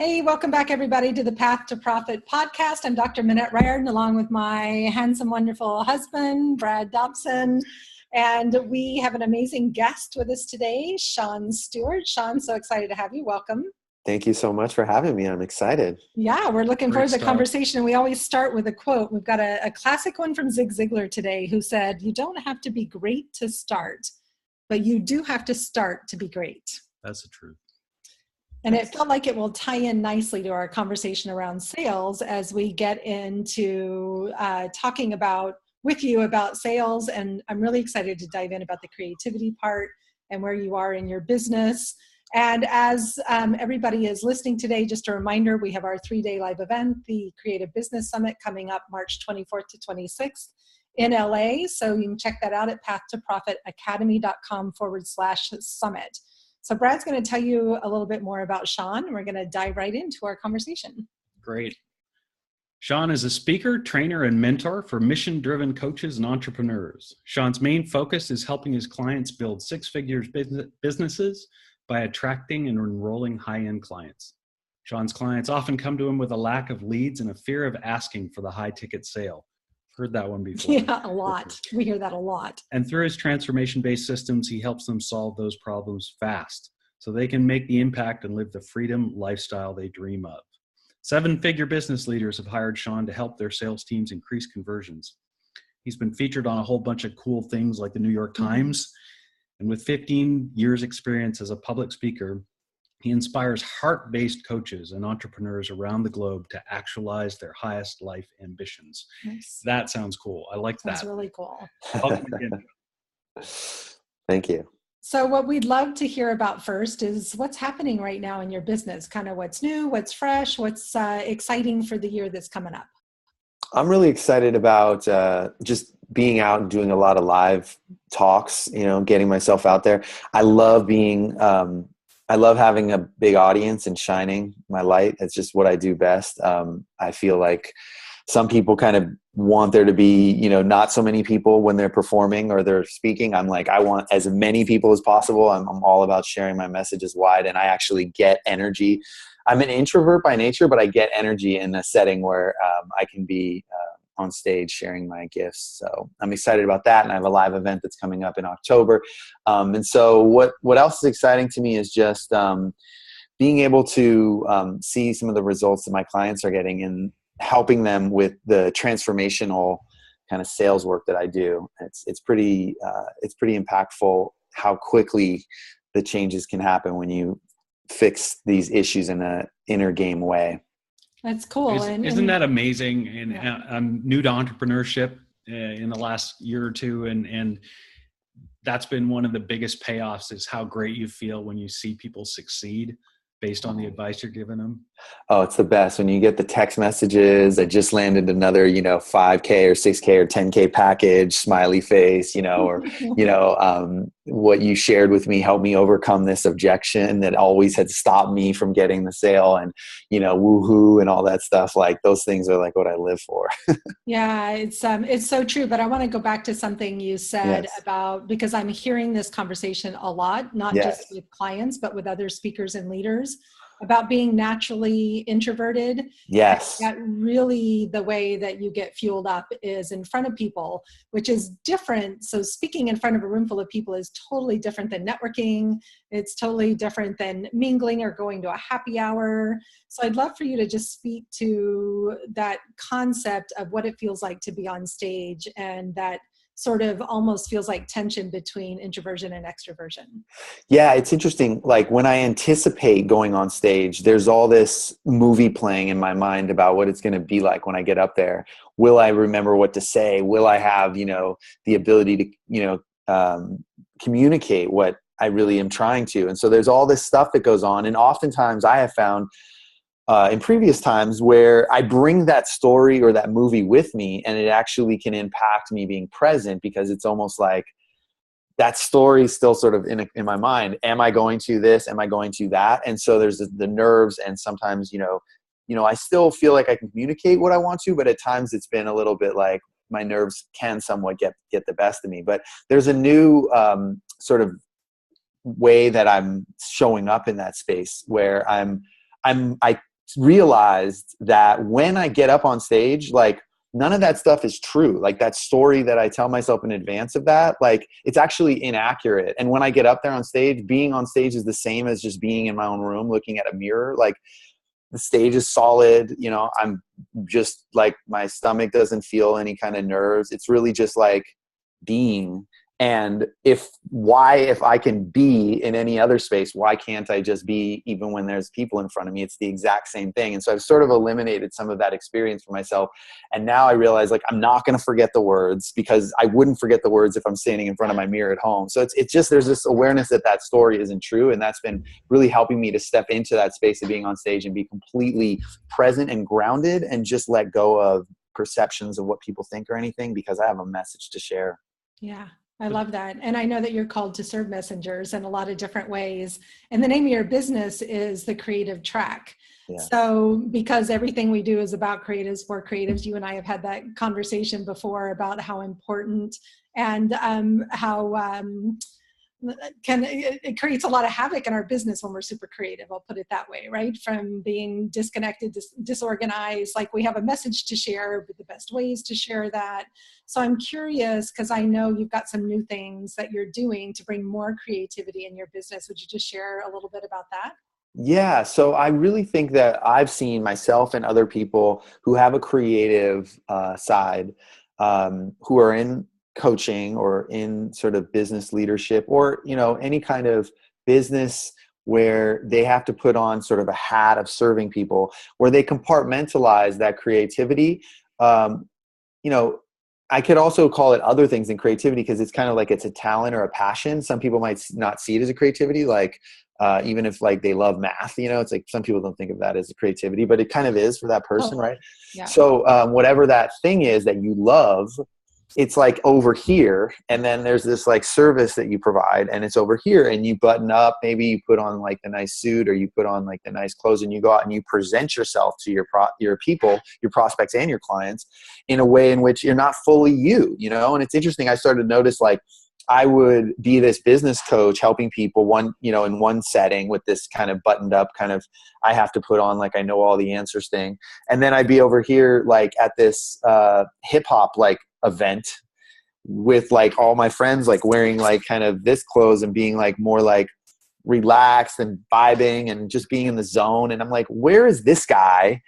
Hey, welcome back everybody to the Path to Profit podcast. I'm Dr. Minette Riordan along with my handsome, wonderful husband, Brad Dobson. And we have an amazing guest with us today, Sean Stweart. Sean, so excited to have you. Welcome. Thank you so much for having me. I'm excited. Yeah, we're looking forward to the conversation. We always start with a quote. We've got a classic one from Zig Ziglar today who said, "You don't have to be great to start, but you do have to start to be great." That's the truth. And it felt like it will tie in nicely to our conversation around sales as we get into talking with you about sales. And I'm really excited to dive in about the creativity part and where you are in your business. And as everybody is listening today, just a reminder, we have our 3-day live event, the Creative Business Summit, coming up March 24th to 26th in LA. So you can check that out at pathtoprofitacademy.com/summit. So Brad's going to tell you a little bit more about Sean, and we're going to dive right into our conversation. Great. Sean is a speaker, trainer, and mentor for mission-driven coaches and entrepreneurs. Sean's main focus is helping his clients build six-figure businesses by attracting and enrolling high-end clients. Sean's clients often come to him with a lack of leads and a fear of asking for the high-ticket sale. Heard that one before. Yeah, a lot. We hear that a lot. And through his transformation-based systems, he helps them solve those problems fast so they can make the impact and live the freedom lifestyle they dream of. 7-figure business leaders have hired Sean to help their sales teams increase conversions. He's been featured on a whole bunch of cool things like the New York Times. And with 15 years experience as a public speaker, he inspires heart-based coaches and entrepreneurs around the globe to actualize their highest life ambitions. Nice. That sounds cool. I like that. That's really cool. Thank you. So what we'd love to hear about first is what's happening right now in your business, kind of what's new, what's fresh, what's exciting for the year that's coming up. I'm really excited about just being out and doing a lot of live talks, getting myself out there. I love having a big audience and shining my light. It's just what I do best. I feel like some people kind of want there to be, not so many people when they're performing or they're speaking. I'm like, I want as many people as possible. I'm all about sharing my messages wide, and I actually get energy. I'm an introvert by nature, but I get energy in a setting where I can be on stage sharing my gifts. So I'm excited about that. And I have a live event that's coming up in October. And so what else is exciting to me is just being able to see some of the results that my clients are getting and helping them with the transformational kind of sales work that I do. It's pretty impactful how quickly the changes can happen when you fix these issues in an inner game way. That's cool. Isn't that amazing? And I'm new to entrepreneurship in the last year or two. And that's been one of the biggest payoffs is how great you feel when you see people succeed based on the advice you're giving them. Oh, it's the best when you get the text messages. I just landed another, 5K or 6K or 10K package, smiley face, or, what you shared with me helped me overcome this objection that always had stopped me from getting the sale, and, woohoo and all that stuff. Like those things are like what I live for. Yeah, it's so true. But I want to go back to something you said about, because I'm hearing this conversation a lot, not just with clients, but with other speakers and leaders, about being naturally introverted. Yes. That really the way that you get fueled up is in front of people, which is different. So speaking in front of a room full of people is totally different than networking. It's totally different than mingling or going to a happy hour. So I'd love for you to just speak to that concept of what it feels like to be on stage, and that sort of almost feels like tension between introversion and extroversion. Yeah, it's interesting. Like when I anticipate going on stage, there's all this movie playing in my mind about what it's going to be like when I get up there. Will I remember what to say? Will I have, the ability to, communicate what I really am trying to? And so there's all this stuff that goes on. And oftentimes I have found in previous times where I bring that story or that movie with me, and it actually can impact me being present, because it's almost like that story is still sort of in my mind. Am I going to this? Am I going to that? And so there's the nerves, and sometimes, I still feel like I can communicate what I want to, but at times it's been a little bit like my nerves can somewhat get the best of me. But there's a new sort of way that I'm showing up in that space where I'm I realized that when I get up on stage, like none of that stuff is true. Like that story that I tell myself in advance of that, like it's actually inaccurate. And when I get up there on stage, being on stage is the same as just being in my own room looking at a mirror. Like the stage is solid, you know, I'm just like, my stomach doesn't feel any kind of nerves. It's really just like being. And if I can be in any other space, why can't I just be even when there's people in front of me? It's the exact same thing. And so I've sort of eliminated some of that experience for myself. And now I realize like, I'm not going to forget the words, because I wouldn't forget the words if I'm standing in front of my mirror at home. So it's just, there's this awareness that that story isn't true. And that's been really helping me to step into that space of being on stage and be completely present and grounded and just let go of perceptions of what people think or anything, because I have a message to share. Yeah. I love that. And I know that you're called to serve messengers in a lot of different ways. And the name of your business is The Creative Track. Yeah. So because everything we do is about creatives for creatives, you and I have had that conversation before about how important and how it creates a lot of havoc in our business when we're super creative. I'll put it that way, right? From being disconnected, disorganized, like we have a message to share, but the best ways to share that. So I'm curious, because I know you've got some new things that you're doing to bring more creativity in your business. Would you just share a little bit about that? Yeah. So I really think that I've seen myself and other people who have a creative side, who are in coaching or in sort of business leadership, or, you know, any kind of business where they have to put on sort of a hat of serving people, where they compartmentalize that creativity. You know, I could also call it other things than creativity, because it's kind of like it's a talent or a passion. Some people might not see it as a creativity, like even if like they love math, you know, it's like some people don't think of that as a creativity, but it kind of is for that person, right? Yeah. So whatever that thing is that you love, it's like over here, and then there's this like service that you provide, and it's over here, and you button up, maybe you put on like the nice suit, or you put on like the nice clothes, and you go out and you present yourself to your people, your prospects and your clients in a way in which you're not fully you know. And it's interesting, I started to notice like I would be this business coach helping people in one setting with this kind of buttoned up kind of, I have to put on like I know all the answers thing. And then I'd be over here like at this hip hop like event with like all my friends like wearing like kind of this clothes and being like more like relaxed and vibing and just being in the zone. And I'm like, where is this guy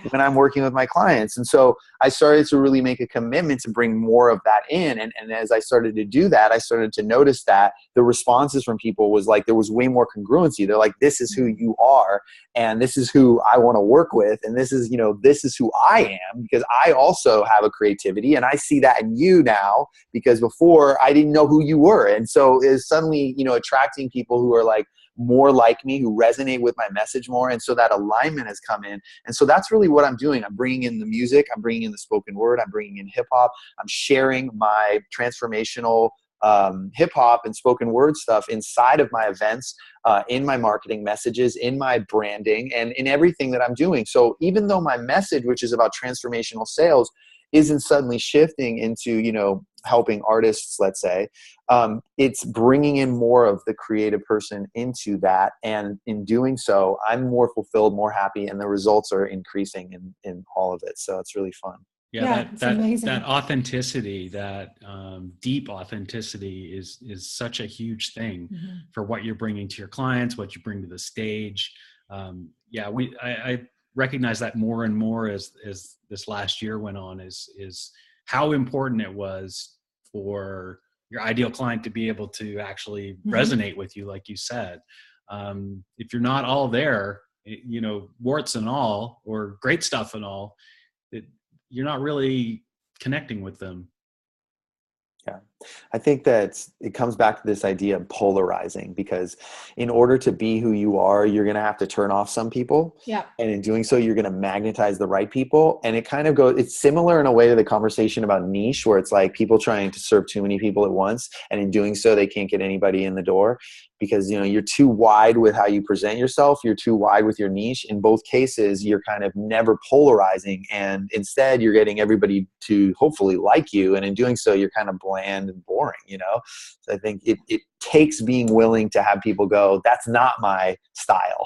when I'm working with my clients? And so I started to really make a commitment to bring more of that in. And as I started to do that, I started to notice that the responses from people was like, there was way more congruency. They're like, this is who you are, and this is who I want to work with. And this is, you know, this is who I am, because I also have a creativity, and I see that in you now, because before I didn't know who you were. And so is suddenly, you know, attracting people who are like more like me, who resonate with my message more. And so that alignment has come in. And so that's really what I'm doing. I'm bringing in the music, I'm bringing in the spoken word, I'm bringing in hip hop, I'm sharing my transformational hip hop and spoken word stuff inside of my events, in my marketing messages, in my branding, and in everything that I'm doing. So even though my message, which is about transformational sales, isn't suddenly shifting into, you know, helping artists, let's say, it's bringing in more of the creative person into that. And in doing so, I'm more fulfilled, more happy, and the results are increasing in all of it. So it's really fun. Yeah, that authenticity, that deep authenticity is such a huge thing for what you're bringing to your clients, what you bring to the stage. I recognize that more and more as this last year went on, is how important it was for your ideal client to be able to actually resonate with you, like you said. If you're not all there, you know, warts and all, or great stuff and all, you're not really connecting with them. Yeah, I think that it comes back to this idea of polarizing, because in order to be who you are, you're going to have to turn off some people. Yeah. And in doing so, you're going to magnetize the right people. And it kind of goes, it's similar in a way to the conversation about niche, where it's like people trying to serve too many people at once. And in doing so, they can't get anybody in the door, because, you know, you're too wide with how you present yourself. You're too wide with your niche. In both cases, you're kind of never polarizing. And instead, you're getting everybody to hopefully like you. And in doing so, you're kind of bland and boring, you know? So I think it takes being willing to have people go, that's not my style.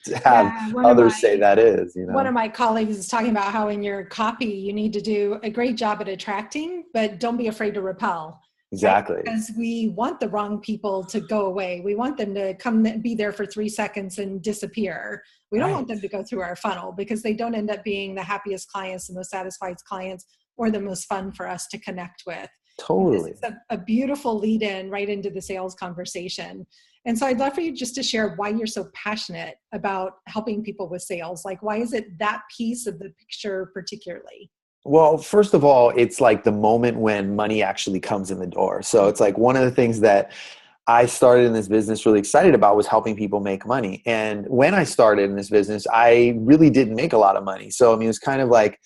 to have others say that is, One of my colleagues is talking about how in your copy, you need to do a great job at attracting, but don't be afraid to repel. Exactly. Right? Because we want the wrong people to go away. We want them to come and be there for 3 seconds and disappear. We don't want them to go through our funnel because they don't end up being the happiest clients, the most satisfied clients, or the most fun for us to connect with. Totally. It's a beautiful lead in right into the sales conversation. And so I'd love for you just to share why you're so passionate about helping people with sales. Like, why is it that piece of the picture particularly? Well, first of all, it's like the moment when money actually comes in the door. So it's like one of the things that I started in this business really excited about was helping people make money. And when I started in this business, I really didn't make a lot of money. So, I mean, it was kind of like,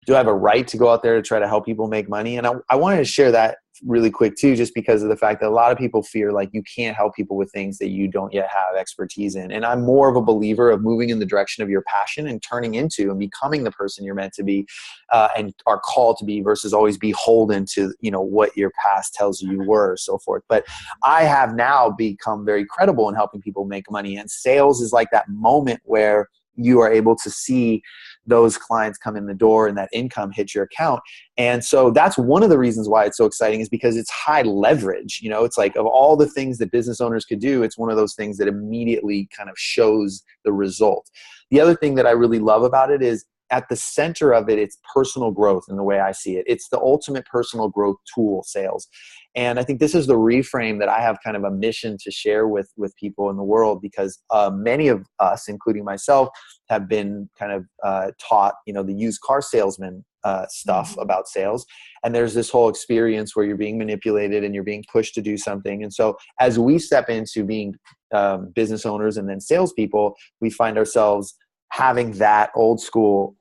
do I have a right to go out there to try to help people make money? And I wanted to share that really quick too, just because of the fact that a lot of people fear like you can't help people with things that you don't yet have expertise in. And I'm more of a believer of moving in the direction of your passion and turning into and becoming the person you're meant to be and are called to be versus always beholden to, what your past tells you were, so forth. But I have now become very credible in helping people make money. And sales is like that moment where you are able to see those clients come in the door and that income hit your account. And so that's one of the reasons why it's so exciting is because it's high leverage. It's like of all the things that business owners could do, it's one of those things that immediately kind of shows the result. The other thing that I really love about it is at the center of it, it's personal growth in the way I see it. It's the ultimate personal growth tool, sales. And I think this is the reframe that I have kind of a mission to share with people in the world because many of us, including myself, have been kind of taught, the used car salesman stuff about sales. And there's this whole experience where you're being manipulated and you're being pushed to do something. And so as we step into being business owners and then salespeople, we find ourselves having that old school,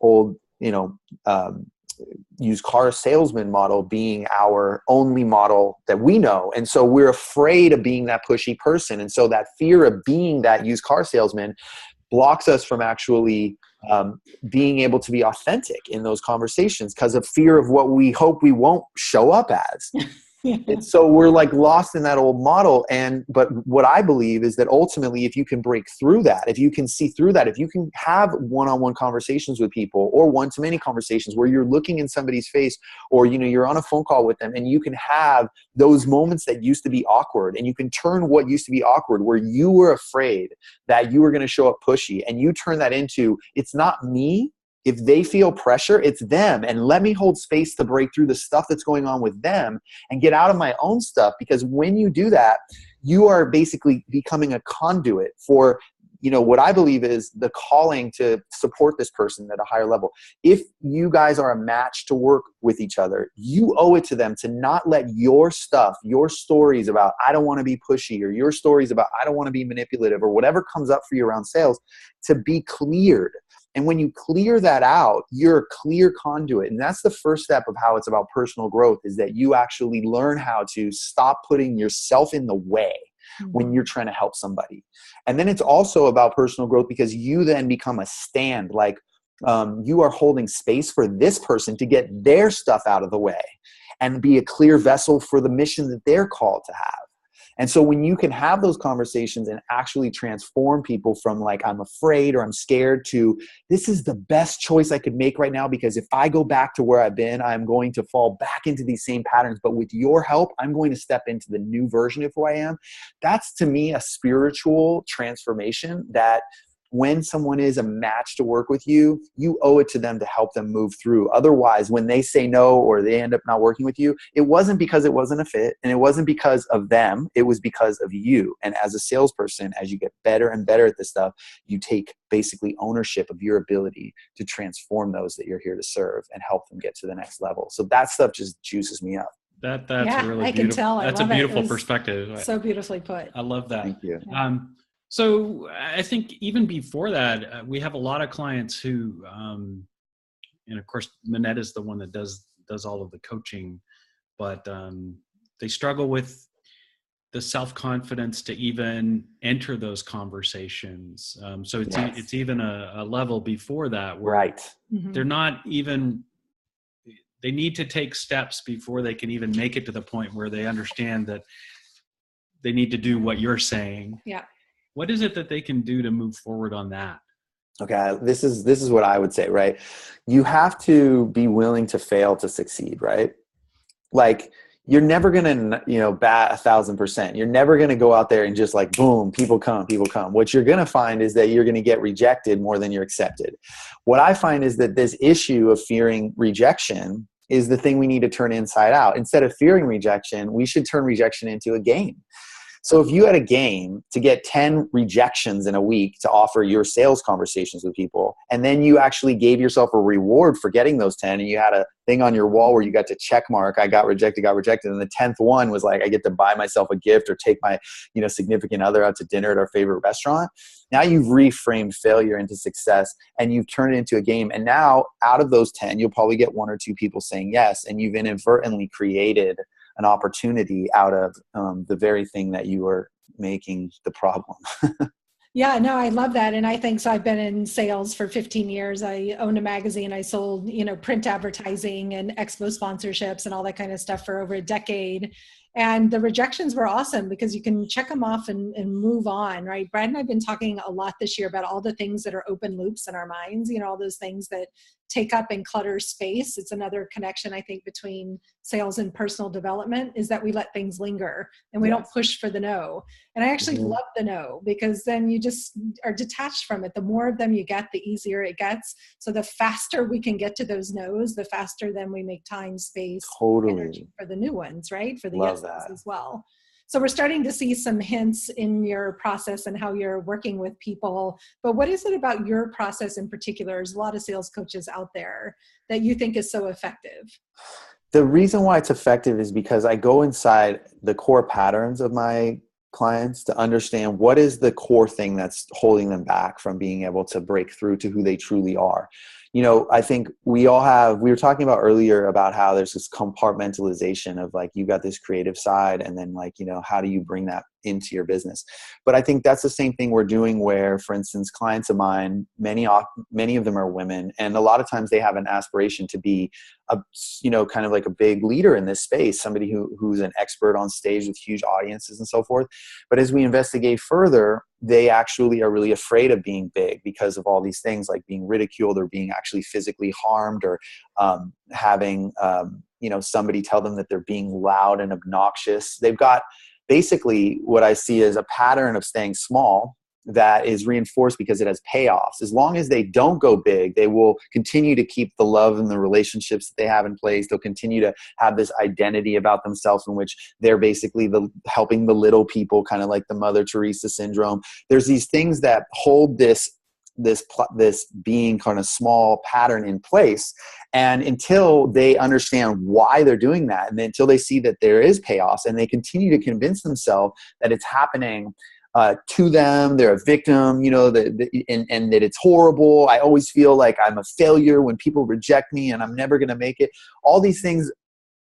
used car salesman model being our only model that we know. And so we're afraid of being that pushy person. And so that fear of being that used car salesman blocks us from actually being able to be authentic in those conversations because of fear of what we hope we won't show up as. So we're like lost in that old model. But what I believe is that ultimately, if you can break through that, if you can see through that, if you can have one-on-one conversations with people or one-to-many conversations where you're looking in somebody's face or, you're on a phone call with them and you can have those moments that used to be awkward and you can turn what used to be awkward where you were afraid that you were going to show up pushy and you turn that into, it's not me. If they feel pressure, it's them. And let me hold space to break through the stuff that's going on with them and get out of my own stuff. Because when you do that, you are basically becoming a conduit for, what I believe is the calling to support this person at a higher level. If you guys are a match to work with each other, you owe it to them to not let your stuff, your stories about, I don't want to be pushy, or your stories about, I don't want to be manipulative, or whatever comes up for you around sales, to be cleared. And when you clear that out, you're a clear conduit. And that's the first step of how it's about personal growth, is that you actually learn how to stop putting yourself in the way when you're trying to help somebody. And then it's also about personal growth because you then become a stand, like you are holding space for this person to get their stuff out of the way and be a clear vessel for the mission that they're called to have. And so when you can have those conversations and actually transform people from like, I'm afraid or I'm scared to, this is the best choice I could make right now, because if I go back to where I've been, I'm going to fall back into these same patterns. But with your help, I'm going to step into the new version of who I am. That's, to me, a spiritual transformation that when someone is a match to work with you, you owe it to them to help them move through. Otherwise, when they say no or they end up not working with you, it wasn't because it wasn't a fit and it wasn't because of them. It was because of you. And as a salesperson, as you get better and better at this stuff, you take basically ownership of your ability to transform those that you're here to serve and help them get to the next level. So that stuff just juices me up. That's yeah, really I beautiful. can tell. That's a beautiful perspective. So beautifully put. I love that. Thank you. So I think even before that, we have a lot of clients who, and of course, Minette is the one that does all of the coaching, but they struggle with the self-confidence to even enter those conversations. So it's even a level before that where they're not even, they need to take steps before they can even make it to the point where they understand that they need to do what you're saying. Yeah. What is it that they can do to move forward on that? Okay, this is what I would say, right? You have to be willing to fail to succeed, right? Like, you're never gonna, bat 1,000%. You're never gonna go out there and just like, boom, people come. What you're gonna find is that you're gonna get rejected more than you're accepted. What I find is that this issue of fearing rejection is the thing we need to turn inside out. Instead of fearing rejection, we should turn rejection into a game. So if you had a game to get 10 rejections in a week to offer your sales conversations with people, and then you actually gave yourself a reward for getting those 10, and you had a thing on your wall where you got to check mark, I got rejected, and the 10th one was like, I get to buy myself a gift or take my significant other out to dinner at our favorite restaurant. Now you've reframed failure into success, and you've turned it into a game. And now out of those 10, you'll probably get 1 or 2 people saying yes, and you've inadvertently created an opportunity out of the very thing that you were making the problem. Yeah, no, I love that. And I think so. I've been in sales for 15 years. I owned a magazine. I sold, print advertising and expo sponsorships and all that kind of stuff for over a decade. And the rejections were awesome because you can check them off and move on, right? Brad and I have been talking a lot this year about all the things that are open loops in our minds, all those things that take up and clutter space. It's another connection, I think, between sales and personal development is that we let things linger and we don't push for the no. And I actually love the no because then you just are detached from it. The more of them you get, the easier it gets. So the faster we can get to those no's, the faster then we make time, space, energy for the new ones, right? For the yeses as well. So we're starting to see some hints in your process and how you're working with people. But what is it about your process in particular? There's a lot of sales coaches out there that you think is so effective. The reason why it's effective is because I go inside the core patterns of my clients to understand what is the core thing that's holding them back from being able to break through to who they truly are. I think we were talking about earlier about how there's this compartmentalization of like, you got this creative side and then like, how do you bring that into your business? But I think that's the same thing we're doing where, for instance, clients of mine, many of them are women, and a lot of times they have an aspiration to be kind of like a big leader in this space, somebody who's an expert on stage with huge audiences and so forth. But as we investigate further, they actually are really afraid of being big because of all these things like being ridiculed or being actually physically harmed or having somebody tell them that they're being loud and obnoxious. They've got basically what I see as a pattern of staying small that is reinforced because it has payoffs. As long as they don't go big, they will continue to keep the love and the relationships that they have in place. They'll continue to have this identity about themselves in which they're basically helping the little people, kind of like the Mother Teresa syndrome. There's these things that hold this being kind of small pattern in place. And until they understand why they're doing that, and until they see that there is payoffs and they continue to convince themselves that it's happening to them, they're a victim, and that it's horrible. I always feel like I'm a failure when people reject me and I'm never going to make it. All these things,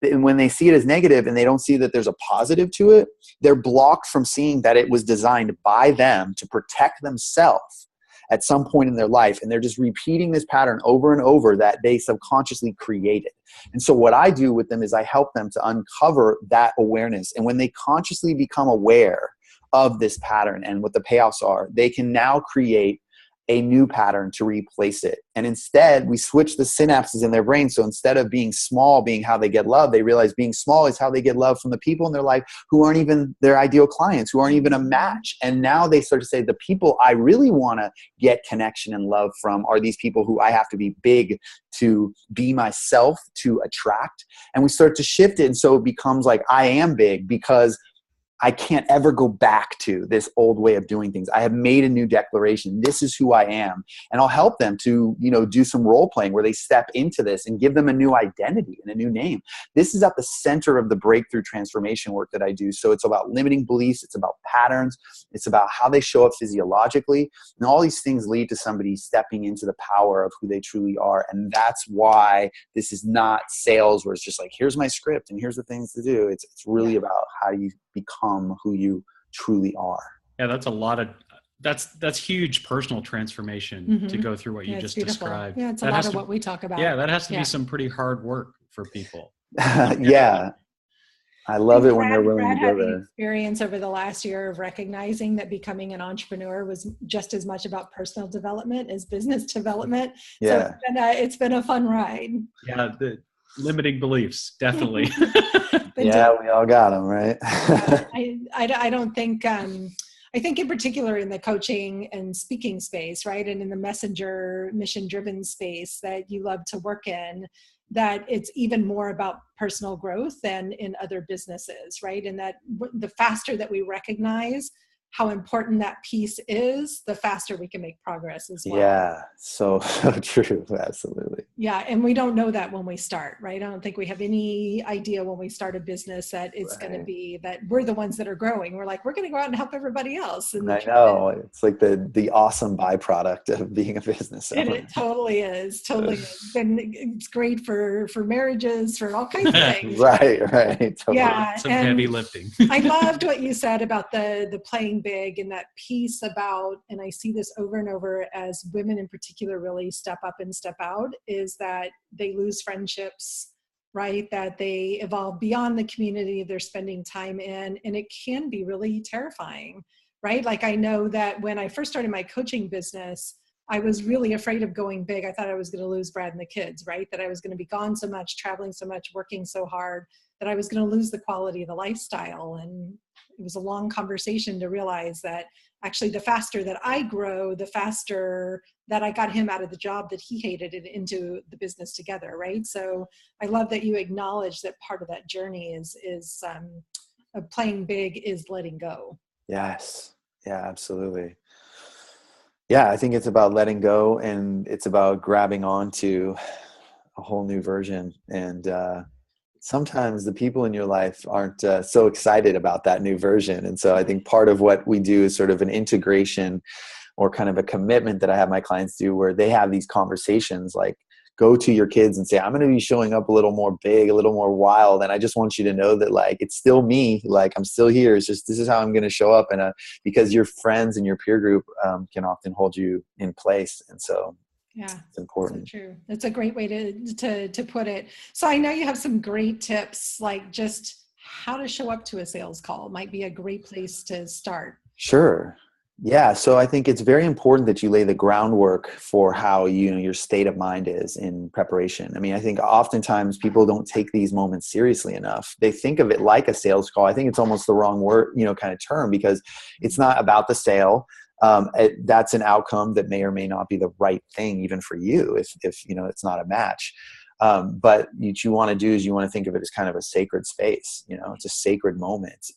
and when they see it as negative and they don't see that there's a positive to it, they're blocked from seeing that it was designed by them to protect themselves at some point in their life. And they're just repeating this pattern over and over that they subconsciously created. And so what I do with them is I help them to uncover that awareness. And when they consciously become aware of this pattern and what the payoffs are, they can now create a new pattern to replace it. And instead, we switch the synapses in their brain. So instead of being small being how they get love, they realize being small is how they get love from the people in their life who aren't even their ideal clients, who aren't even a match. And now they start to say, the people I really want to get connection and love from are these people who I have to be big to be myself to attract. And we start to shift it. And so it becomes like, I am big because I can't ever go back to this old way of doing things. I have made a new declaration. This is who I am. And I'll help them to, do some role playing where they step into this and give them a new identity and a new name. This is at the center of the breakthrough transformation work that I do. So it's about limiting beliefs. It's about patterns. It's about how they show up physiologically. And all these things lead to somebody stepping into the power of who they truly are. And that's why this is not sales where it's just like, here's my script and here's the things to do. It's really about how do you become who you truly are. Yeah, that's huge personal transformation to go through what you just described. Yeah, it's a lot of what we talk about. Yeah, that has to be some pretty hard work for people. Yeah. I love it when they're willing Brad to go had the there. experience over the last year of recognizing that becoming an entrepreneur was just as much about personal development as business development. So Yeah. it's been a fun ride. Yeah, the limiting beliefs, definitely. Yeah, we all got them, right? I don't think, I think in particular in the coaching and speaking space, right? And in the messenger mission driven space that you love to work in, that it's even more about personal growth than in other businesses, right? And that the faster that we recognize how important that piece is, the faster we can make progress as well. Yeah, so true. Absolutely. Yeah, and we don't know that when we start, right? I don't think we have any idea when we start a business that it's going to be that we're the ones that are growing. We're like, we're going to go out and help everybody else. And I know, it's like the awesome byproduct of being a business owner. It totally is. Totally is. And it's great for marriages, for all kinds of things. Right. Totally. Yeah. Some heavy lifting. I loved what you said about the playing big and that piece about, and I see this over and over as women in particular really step up and step out, is that they lose friendships, right? That they evolve beyond the community they're spending time in. And it can be really terrifying, right? Like I know that when I first started my coaching business, I was really afraid of going big. I thought I was going to lose Brad and the kids, right? That I was going to be gone so much, traveling so much, working so hard, that I was going to lose the quality of the lifestyle. And it was a long conversation to realize that actually the faster that I grow, the faster that I got him out of the job that he hated and into the business together, right? So I love that you acknowledge that part of that journey is playing big is letting go. Yes. Yeah, absolutely. Yeah, I think it's about letting go, and it's about grabbing onto a whole new version. And sometimes the people in your life aren't so excited about that new version. And so I think part of what we do is sort of an integration or kind of a commitment that I have my clients do, where they have these conversations, like go to your kids and say, I'm going to be showing up a little more big, a little more wild. And I just want you to know that like, it's still me. Like I'm still here. It's just, this is how I'm going to show up. And because your friends and your peer group can often hold you in place. And so yeah, it's important. So true. That's a great way to put it. So I know you have some great tips, like just how to show up to a sales call might be a great place to start. Sure. Yeah. So I think it's very important that you lay the groundwork for how your state of mind is in preparation. I mean, I think oftentimes people don't take these moments seriously enough. They think of it like a sales call. I think it's almost the wrong word, kind of term, because it's not about the sale. That's an outcome that may or may not be the right thing even for you if it's not a match. But what you want to do is you want to think of it as kind of a sacred space. It's a sacred moment.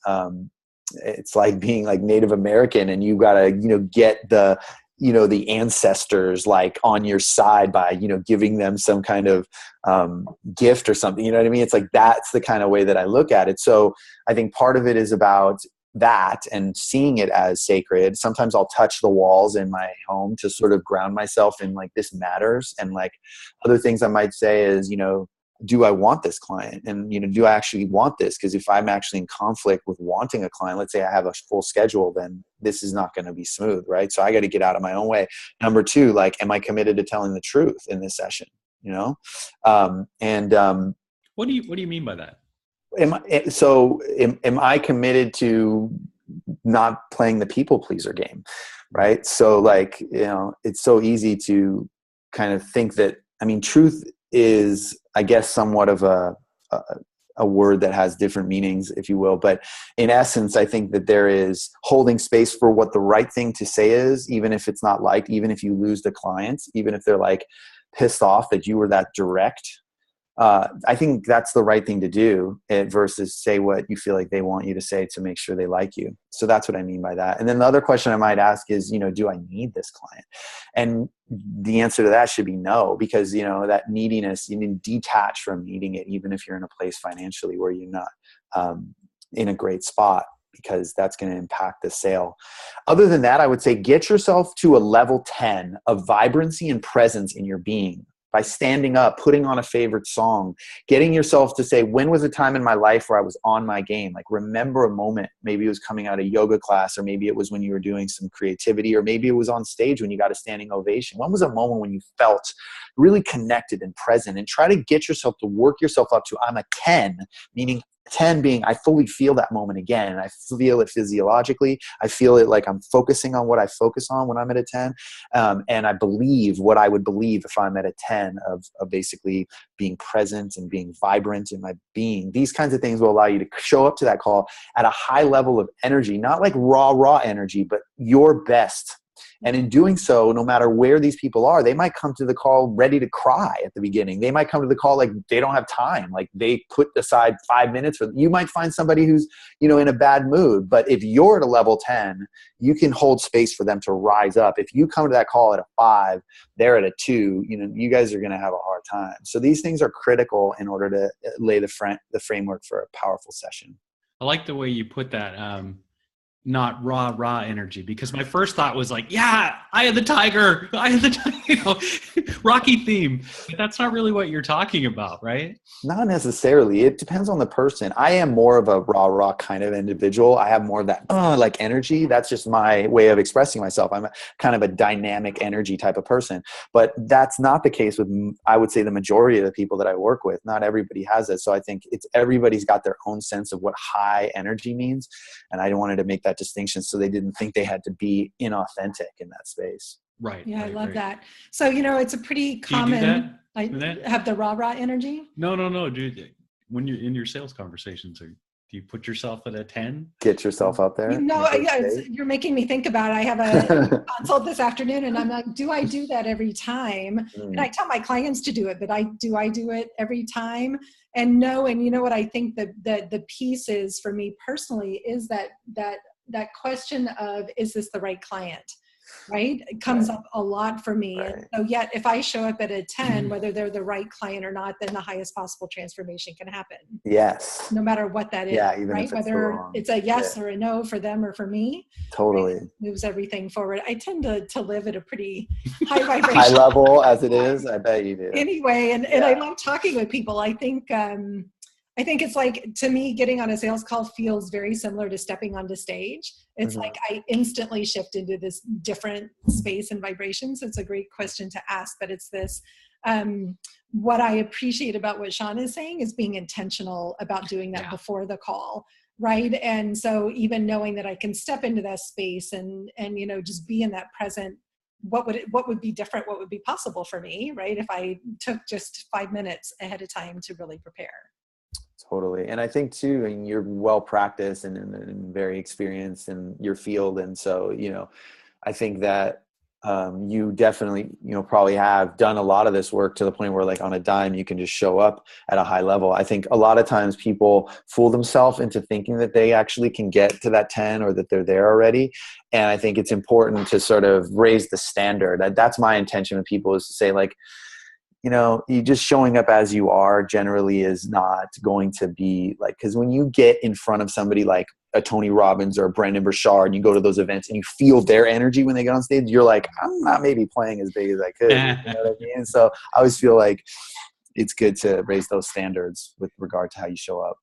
It's like being like Native American, and you gotta, get the ancestors like on your side by, giving them some kind of gift or something. You know what I mean? It's like, that's the kind of way that I look at it. So I think part of it is about that and seeing it as sacred. Sometimes I'll touch the walls in my home to sort of ground myself in like, this matters. And like other things I might say is, do I want this client? And, do I actually want this? Because if I'm actually in conflict with wanting a client, let's say I have a full schedule, then this is not going to be smooth, right? So I got to get out of my own way. Number two, like, am I committed to telling the truth in this session? What do you mean by that? Am I committed to not playing the people pleaser game, right? So like, it's so easy to kind of think that, truth is, I guess, somewhat of a word that has different meanings, if you will. But in essence, I think that there is holding space for what the right thing to say is, even if it's not liked, even if you lose the clients, even if they're like pissed off that you were that direct. I think that's the right thing to do versus say what you feel like they want you to say to make sure they like you. So that's what I mean by that. And then the other question I might ask is, do I need this client? And the answer to that should be no, because, that neediness, you need to detach from needing it, even if you're in a place financially where you're not in a great spot, because that's going to impact the sale. Other than that, I would say get yourself to a level 10 of vibrancy and presence in your being. By standing up, putting on a favorite song, getting yourself to say, when was a time in my life where I was on my game? Like, remember a moment. Maybe it was coming out of yoga class, or maybe it was when you were doing some creativity, or maybe it was on stage when you got a standing ovation. When was a moment when you felt really connected and present? And try to get yourself to work yourself up to, I'm a 10, meaning 10 being, I fully feel that moment again. And I feel it physiologically. I feel it like I'm focusing on what I focus on when I'm at a 10. And I believe what I would believe if I'm at a 10 of basically being present and being vibrant in my being. These kinds of things will allow you to show up to that call at a high level of energy, not like raw energy, but your best. And in doing so, no matter where these people are, they might come to the call ready to cry at the beginning. They might come to the call like they don't have time. Like they put aside 5 minutes for, you might find somebody who's, you know, in a bad mood. But if you're at a level 10, you can hold space for them to rise up. If you come to that call at a 5, they're at a 2, you know, you guys are going to have a hard time. So these things are critical in order to lay the framework for a powerful session. I like the way you put that. Not raw energy, because my first thought was like, yeah, Eye of the Tiger, you know, Rocky theme. But that's not really what you're talking about, right? Not necessarily. It depends on the person. I am more of a raw kind of individual. I have more of that like energy. That's just my way of expressing myself. I'm kind of a dynamic energy type of person. But that's not the case with, I would say, the majority of the people that I work with. Not everybody has it. So I think everybody's got their own sense of what high energy means. And I wanted to make that distinction so they didn't think they had to be inauthentic in that space. Right. Yeah, I love that. So, you know, it's a pretty common, I have the raw energy. No, dude. When you're in your sales conversations, do you put yourself at a 10? Get yourself up there. No, you're making me think about it. I have a consult this afternoon and I'm like, do I do that every time? And I tell my clients to do it, but do I do it every time? And no, and you know what I think the piece is for me personally is that question of, is this the right client? Right? It comes up a lot for me. Right. And so yet if I show up at a 10, whether they're the right client or not, then the highest possible transformation can happen. Yes. No matter what that is. Yeah, even right? if it's Whether it's a yes or a no for them or for me. Totally. Right? Moves everything forward. I tend to live at a pretty high vibration. High level as it is. I bet you do. Anyway, and I love talking with people. I think it's like, to me, getting on a sales call feels very similar to stepping onto stage. It's like I instantly shift into this different space and vibration. So it's a great question to ask, but it's this, what I appreciate about what Sean is saying is being intentional about doing that before the call. Right. And so even knowing that I can step into that space and, you know, just be in that present, what would be different? What would be possible for me? Right. If I took just 5 minutes ahead of time to really prepare. Totally. And I think too, I mean, you're well practiced and very experienced in your field. And so, you know, I think that you definitely, you know, probably have done a lot of this work to the point where like on a dime, you can just show up at a high level. I think a lot of times people fool themselves into thinking that they actually can get to that 10 or that they're there already. And I think it's important to sort of raise the standard. That's my intention with people, is to say like, you know, you just showing up as you are generally is not going to be like, because when you get in front of somebody like a Tony Robbins or a Brendon Burchard and you go to those events and you feel their energy when they get on stage, you're like, I'm not maybe playing as big as I could. You know what I mean? And so I always feel like it's good to raise those standards with regard to how you show up.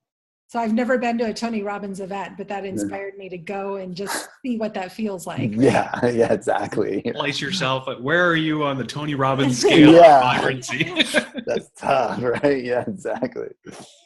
So I've never been to a Tony Robbins event, but that inspired me to go and just see what that feels like. Right? Yeah, exactly. Place yourself at, where are you on the Tony Robbins scale of vibrancy? That's tough, right? Yeah, exactly.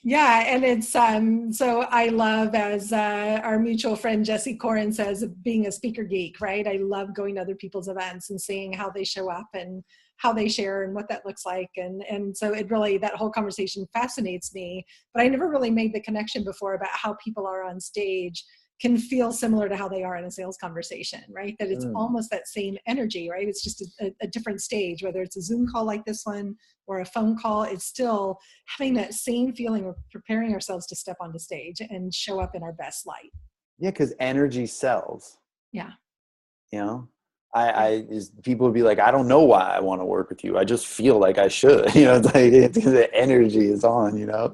Yeah, and it's so I love, as our mutual friend Jesse Corin says, being a speaker geek, right? I love going to other people's events and seeing how they show up and how they share and what that looks like. And so it really, that whole conversation fascinates me, but I never really made the connection before about how people are on stage can feel similar to how they are in a sales conversation, right? That it's almost that same energy, right? It's just a different stage, whether it's a Zoom call like this one or a phone call, it's still having that same feeling of preparing ourselves to step onto stage and show up in our best light. Yeah, because energy sells. Yeah. You know? People would be like, I don't know why I want to work with you. I just feel like I should, you know, it's like the energy is on, you know?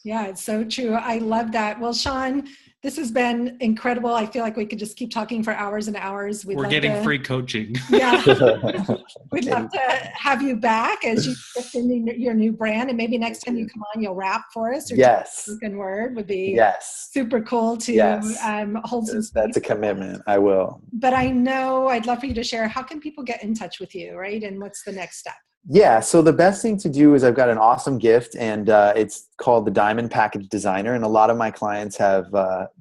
Yeah, it's so true. I love that. Well, Sean, this has been incredible. I feel like we could just keep talking for hours and hours. We're getting free coaching. Yeah. We'd love to have you back as you shift into your new brand. And maybe next time you come on, you'll rap for us. Or spoken word would be super cool to hold some space. That's a commitment. I will. But I know I'd love for you to share, how can people get in touch with you, right? And what's the next step? Yeah, so the best thing to do is I've got an awesome gift, and it's called the Diamond Package Designer. And a lot of my clients have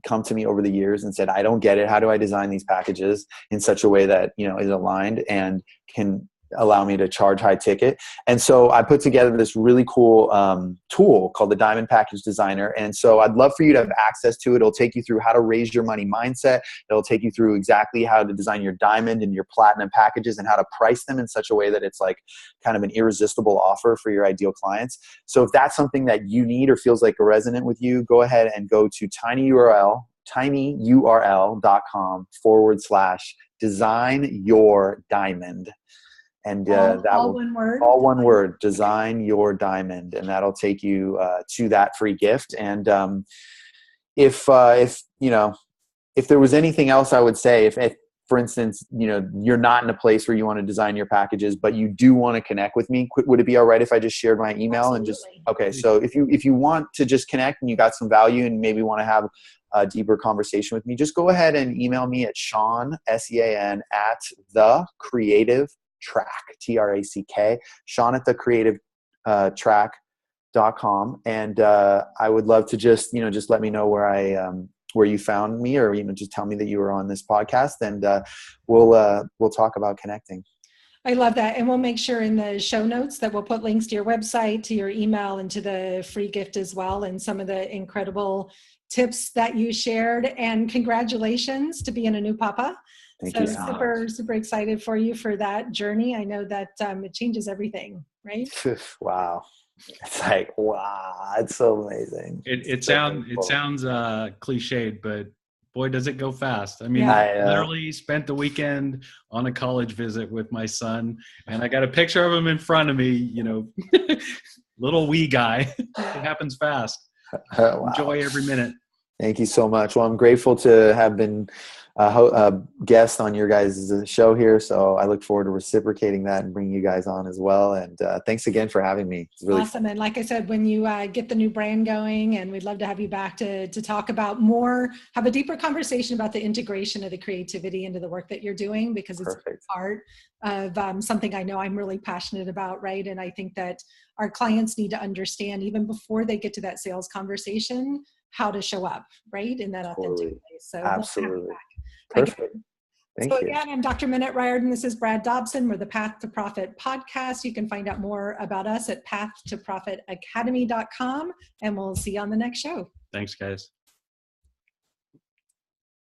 come to me over the years and said, I don't get it. How do I design these packages in such a way that, you know, is aligned and can allow me to charge high ticket? And so I put together this really cool tool called the Diamond Package Designer. And so I'd love for you to have access to it. It'll take you through how to raise your money mindset. It'll take you through exactly how to design your diamond and your platinum packages and how to price them in such a way that it's like kind of an irresistible offer for your ideal clients. So if that's something that you need or feels like a resonant with you, go ahead and go to tinyurl.com/design your diamond. And all one word. All one word, design your diamond, and that'll take you to that free gift. And if you know, if there was anything else I would say, if for instance, you know, you're not in a place where you want to design your packages, but you do want to connect with me, would it be all right if I just shared my email? Absolutely. And just, okay. So if you want to just connect and you got some value and maybe want to have a deeper conversation with me, just go ahead and email me at Sean, SEAN, at the creative track, TRACK, Sean at the creative track.com. And I would love to just, you know, just let me know where you found me, or, you know, just tell me that you were on this podcast, and we'll talk about connecting. I love that. And we'll make sure in the show notes that we'll put links to your website, to your email, and to the free gift as well, and some of the incredible tips that you shared. And congratulations to being a new papa. Thank so you so super, super excited for you for that journey. I know that it changes everything, right? Wow. It's like, wow, it's so amazing. It sounds cliched, but boy, does it go fast. I mean, Yeah. I literally spent the weekend on a college visit with my son, and I got a picture of him in front of me, you know, little wee guy. It happens fast. Wow. Enjoy every minute. Thank you so much. Well, I'm grateful to have been a guest on your guys' show here. So I look forward to reciprocating that and bringing you guys on as well. And thanks again for having me. It's really awesome. And like I said, when you get the new brand going, and we'd love to have you back to talk about more, have a deeper conversation about the integration of the creativity into the work that you're doing, because it's perfect. part of something I know I'm really passionate about, right? And I think that our clients need to understand, even before they get to that sales conversation, how to show up, right? In that authentic way. So absolutely. Perfect. Thank you. Again, I'm Dr. Minette Riordan. This is Brad Dobson. We're the Path to Profit podcast. You can find out more about us at pathtoprofitacademy.com, and we'll see you on the next show. Thanks, guys.